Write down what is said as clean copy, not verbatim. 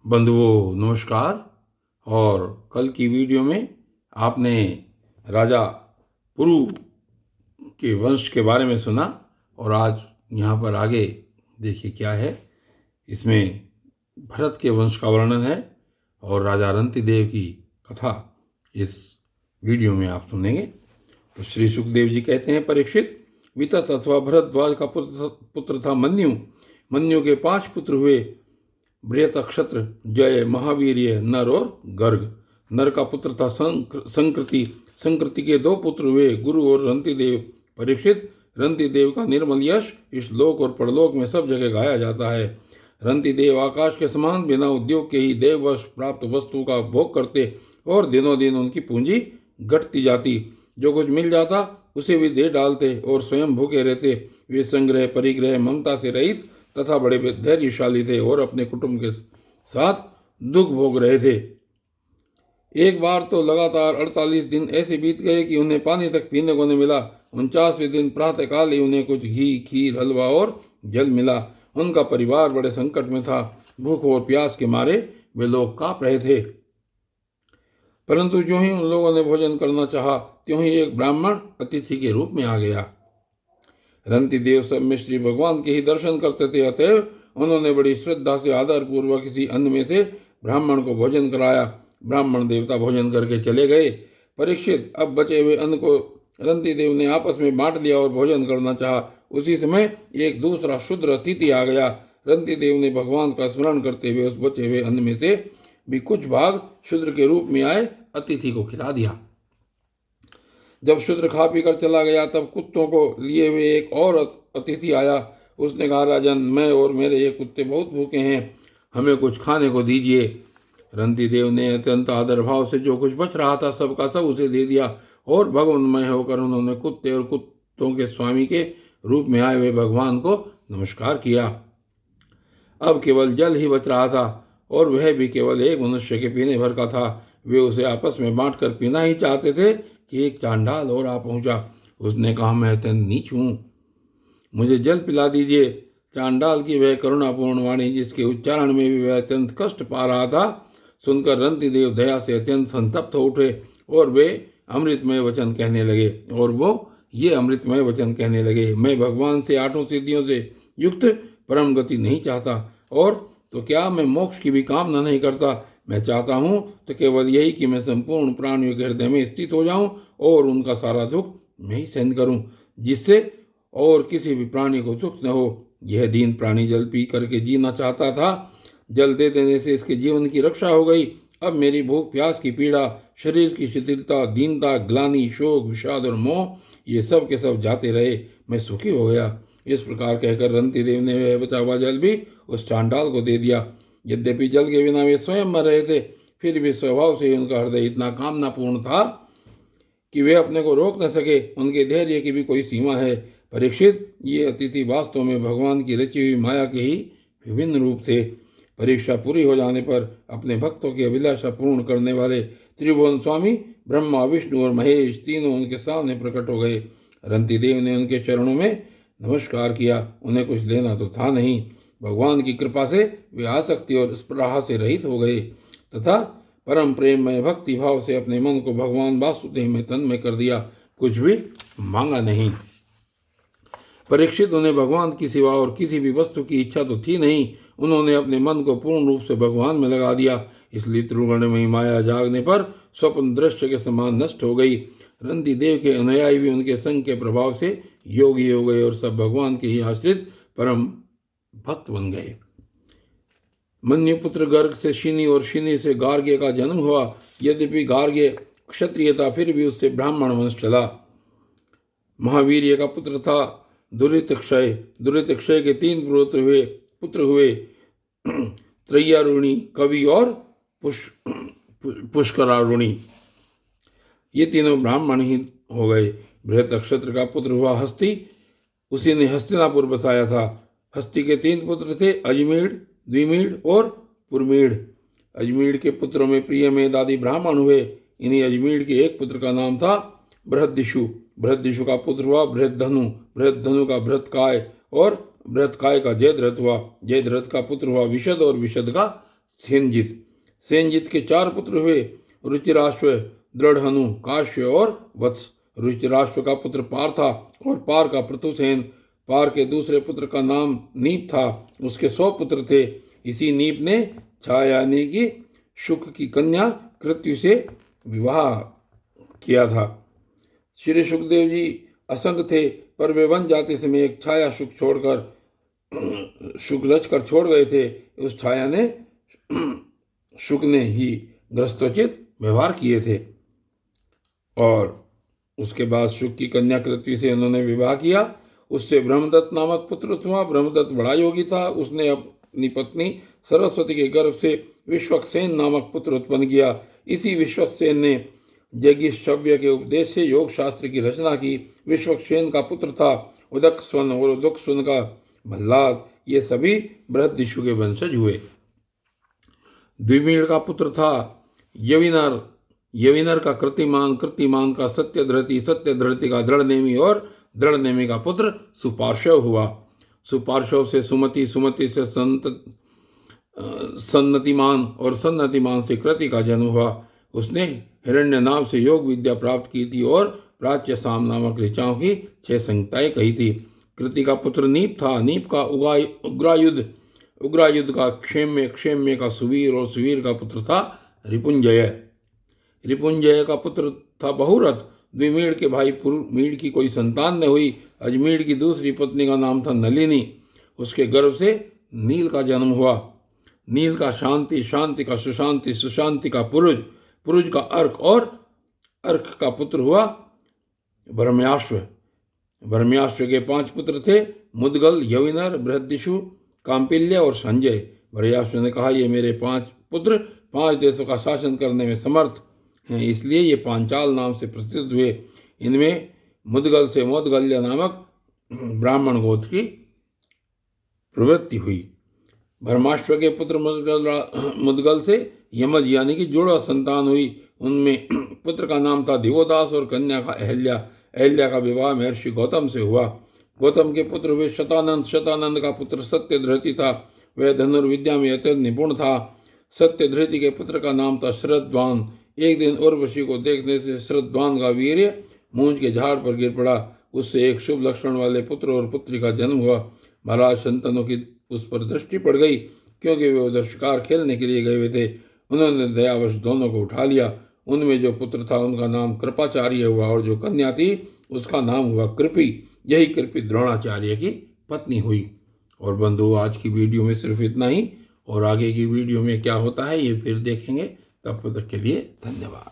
बंधुओं नमस्कार। और कल की वीडियो में आपने राजा पुरु के वंश के बारे में सुना और आज यहाँ पर आगे देखिए क्या है। इसमें भरत के वंश का वर्णन है और राजा रंतिदेव की कथा इस वीडियो में आप सुनेंगे। तो श्री सुखदेव जी कहते हैं, परीक्षित, वितत अथवा भरद्वाज का पुत्र था मन्यु। मन्यु के 5 पुत्र हुए, बृहत, जय, महावीर्य, नर और गर्ग। नर का पुत्र था संकृति। संकृति के 2 पुत्र हुए, गुरु और रंतिदेव। परीक्षित, रंतिदेव का निर्मल यश इस लोक और परलोक में सब जगह गाया जाता है। रंतिदेव आकाश के समान बिना उद्योग के ही देववश प्राप्त वस्तु का भोग करते और दिनों दिन उनकी पूंजी घटती जाती। जो कुछ मिल जाता उसे भी दे डालते और स्वयं भूखे रहते। वे संग्रह, परिग्रह, ममता से रहित तथा बड़े धैर्यशाली थे और अपने कुटुंब के साथ दुख भोग रहे थे। एक बार तो लगातार 48 दिन ऐसे बीत गए कि उन्हें पानी तक पीने को न मिला। 49वें दिन प्रातःकाल ही उन्हें कुछ घी, खीर, हलवा और जल मिला। उनका परिवार बड़े संकट में था। भूख और प्यास के मारे वे लोग कांप रहे थे। परंतु जो ही उन लोगों ने भोजन करना चाहा, त्यों ही एक ब्राह्मण अतिथि के रूप में आ गया। रंतिदेव सब में श्री भगवान के ही दर्शन करते थे, अतएव उन्होंने बड़ी श्रद्धा से आदर पूर्वक किसी अन्न में से ब्राह्मण को भोजन कराया। ब्राह्मण देवता भोजन करके चले गए। परीक्षित, अब बचे हुए अन्न को रंतिदेव ने आपस में बांट लिया और भोजन करना चाहा। उसी समय एक दूसरा शूद्र अतिथि आ गया। रंतिदेव ने भगवान का स्मरण करते हुए उस बचे हुए अन्न में से भी कुछ भाग शूद्र के रूप में आए अतिथि को खिला दिया। जब शूद्र खा पी कर चला गया, तब कुत्तों को लिए हुए एक और अतिथि आया। उसने कहा, राजन, मैं और मेरे ये कुत्ते बहुत भूखे हैं, हमें कुछ खाने को दीजिए। रंतिदेव ने अत्यंत आदर भाव से जो कुछ बच रहा था सबका सब उसे दे दिया और भगवानमय होकर उन्होंने कुत्ते और कुत्तों के स्वामी के रूप में आए हुए भगवान को नमस्कार किया। अब केवल जल ही बच रहा था और वह भी केवल एक मनुष्य के पीने भर का था। वे उसे आपस में बांटकर पीना ही चाहते थे कि एक चांडाल और आ पहुंचा। उसने कहा, मैं अत्यंत नीच हूँ, मुझे जल पिला दीजिए। चांडाल की वह करुणापूर्ण वाणी, जिसके उच्चारण में भी वह अत्यंत कष्ट पा रहा था, सुनकर रंतिदेव दया से अत्यंत संतप्त हो उठे और वे अमृतमय वचन कहने लगे। मैं भगवान से 8 सिद्धियों से युक्त परम गति नहीं चाहता, और तो क्या मैं मोक्ष की भी कामना नहीं करता। मैं चाहता हूँ तो केवल यही कि मैं संपूर्ण प्राणियों के हृदय में स्थित हो जाऊं और उनका सारा दुख मैं ही सहन करूं, जिससे और किसी भी प्राणी को दुख न हो। यह दीन प्राणी जल पी करके जीना चाहता था। जल दे देने से इसके जीवन की रक्षा हो गई। अब मेरी भूख, प्यास की पीड़ा, शरीर की शिथिलता, दीनता, ग्लानि, शोक, विषाद और मोह, ये सब के सब जाते रहे। मैं सुखी हो गया। इस प्रकार कहकर रंतिदेव ने वह बचा हुआ जल भी उस चांडाल को दे दिया। यद्यपि जल के बिना वे स्वयं मर रहे थे, फिर भी स्वभाव से उनका हृदय इतना कामनापूर्ण था कि वे अपने को रोक न सके। उनके धैर्य की भी कोई सीमा है। परीक्षित, ये अतिथि वास्तव में भगवान की रची हुई माया के ही विभिन्न रूप थे। परीक्षा पूरी हो जाने पर अपने भक्तों की अभिलाषा पूर्ण करने वाले त्रिभुवन स्वामी ब्रह्मा, विष्णु और महेश तीनों उनके सामने प्रकट हो गए। रंतिदेव ने उनके चरणों में नमस्कार किया। उन्हें कुछ लेना तो था नहीं। भगवान की कृपा से वे आसक्ति और स्पृहा से रहित हो गए तथा परम प्रेम में भक्ति भाव से अपने मन को भगवान वासुदेव में तन्मय कर दिया। कुछ भी मांगा नहीं। परीक्षित, उन्हें भगवान की सिवा और किसी भी वस्तु की इच्छा तो थी नहीं। उन्होंने अपने मन को पूर्ण रूप से भगवान में लगा दिया। इसलिए त्रिगुणमयी माया जागने पर स्वप्न दृश्य के समान नष्ट हो गई। रंतिदेव के अनुयायी भी उनके संग के प्रभाव से योगी हो गए और सब भगवान के ही आश्रित परम भक्त बन गए। मन्युपुत्र गर्ग से शिनी और शिनी से गार्ग्य का जन्म हुआ। यद्यपि गार्ग्य क्षत्रिय था, फिर भी उससे ब्राह्मण वंश चला। महावीर्य का पुत्र था दुरितक्षय। दुरितक्षय के 3 पुत्र हुए, त्रय्यारुणी, कवि और पुष्करारुणी। ये तीनों ब्राह्मण ही हो गए। बृहत नक्षत्र का पुत्र हुआ हस्ती, उसी ने हस्तिनापुर बसाया था। हस्ती के 3 पुत्र थे, अजमीढ़, द्विमीढ़ और पुरमीढ़। अजमीढ़ के पुत्रों में प्रियमेद आदि ब्राह्मण हुए। इन्हीं अजमीढ़ के एक पुत्र का नाम था बृहद्दिषु। बृहद्दिषु का पुत्र हुआ बृहद्धनु। बृहद्धनु का बृहत्काय और बृहत्काय का जयद्रथ हुआ। जयद्रथ का पुत्र हुआ विशद और विशद का सेनजित। सेनजित के 4 पुत्र हुए, रुचिराश्व, दृढ़हनु, काश्य और वत्स। रुचिराश्व का पुत्र पार था और पार का पृथुसेन। पार के दूसरे पुत्र का नाम नीप था। उसके 100 पुत्र थे। इसी नीप ने छाया यानी कि शुक की कन्या कृत्यु से विवाह किया था। श्री सुखदेव जी असंग थे, पर वे वन जाते समय एक छाया शुक रचकर छोड़ गए थे। उस छाया ने शुक ने ही ग्रस्तोचित व्यवहार किए थे और उसके बाद शुक की कन्या कृति से उन्होंने विवाह किया। उससे ब्रह्मदत्त नामक पुत्र हुआ। ब्रह्मदत्त बड़ा योगी था। उसने अपनी पत्नी सरस्वती के गर्भ से विश्वक्सेन नामक पुत्र उत्पन्न किया। इसी विश्वक्सेन ने यज्ञश्रव्य के उपदेश से योग शास्त्र की रचना की। विश्वक्सेन का पुत्र था उदकस्वन और उदकस्वन का भल्लाद। ये सभी बृहदिषु के वंशज हुए। द्विमीण का पुत्र था यविनर। यविनर का कृतिमान, कृतिमान का सत्यधृति, सत्यधृति का दृढ़नेमी और दृढ़नेमी का पुत्र सुपार्श्व हुआ। सुपार्श्व से सुमति, सुमति से सन्नतिमान और सन्नतिमान से कृति का जन्म हुआ। उसने हिरण्यनाभ से योग विद्या प्राप्त की थी और प्राच्य साम नामक ऋचाओं की 6 संहिताएं कही थी। कृति का पुत्र नीप था। नीप का उग्रायुध, उग्रायुध का क्षेम्य, क्षेम्य का सुवीर और सुवीर का पुत्र था रिपुंजय। रिपुंजय का पुत्र था बहुरथ। द्विमीण के भाई पुरमीण की कोई संतान न हुई। अजमीर की दूसरी पत्नी का नाम था नलिनी। उसके गर्भ से नील का जन्म हुआ। नील का शांति, शांति का सुशांति, सुशांति का पुरुज, पुरुज का अर्क और अर्क का पुत्र हुआ ब्रह्म्याश्व। ब्रह्म्याश्व के 5 पुत्र थे, मुदगल, यविनर, बृहदिषु, काम्पिल्य और संजय। ब्रह्म्याश्व ने कहा, ये मेरे 5 पुत्र 5 देशों का शासन करने में समर्थ हैं, इसलिए ये पांचाल नाम से प्रसिद्ध हुए। इनमें मुदगल से मोदगल्य नामक ब्राह्मण गोत्र की प्रवृत्ति हुई। ब्रह्माश्व के पुत्र मुदगल से यमज यानी कि जुड़वा संतान हुई। उनमें पुत्र का नाम था दिवोदास और कन्या का अहल्या। अहल्या का विवाह महर्षि गौतम से हुआ। गौतम के पुत्र हुए शतानंद। शतानंद का पुत्र सत्यधृति था। वह धनुर्विद्या में अत्यंत निपुण था। सत्यधृति के पुत्र का नाम था श्रद्धान। एक दिन उर्वशी को देखने से श्रद्धान का वीर्य मूंज के झाड़ पर गिर पड़ा। उससे एक शुभ लक्षण वाले पुत्र और पुत्री का जन्म हुआ। महाराज शंतनु की उस पर दृष्टि पड़ गई, क्योंकि वे उधर शिकार खेलने के लिए गए हुए थे। उन्होंने दयावश दोनों को उठा लिया। उनमें जो पुत्र था उनका नाम कृपाचार्य हुआ और जो कन्या थी उसका नाम हुआ कृपि। यही कृपि द्रोणाचार्य की पत्नी हुई। और बंधु, आज की वीडियो में सिर्फ इतना ही, और आगे की वीडियो में क्या होता है ये फिर देखेंगे। तब तक के लिए धन्यवाद।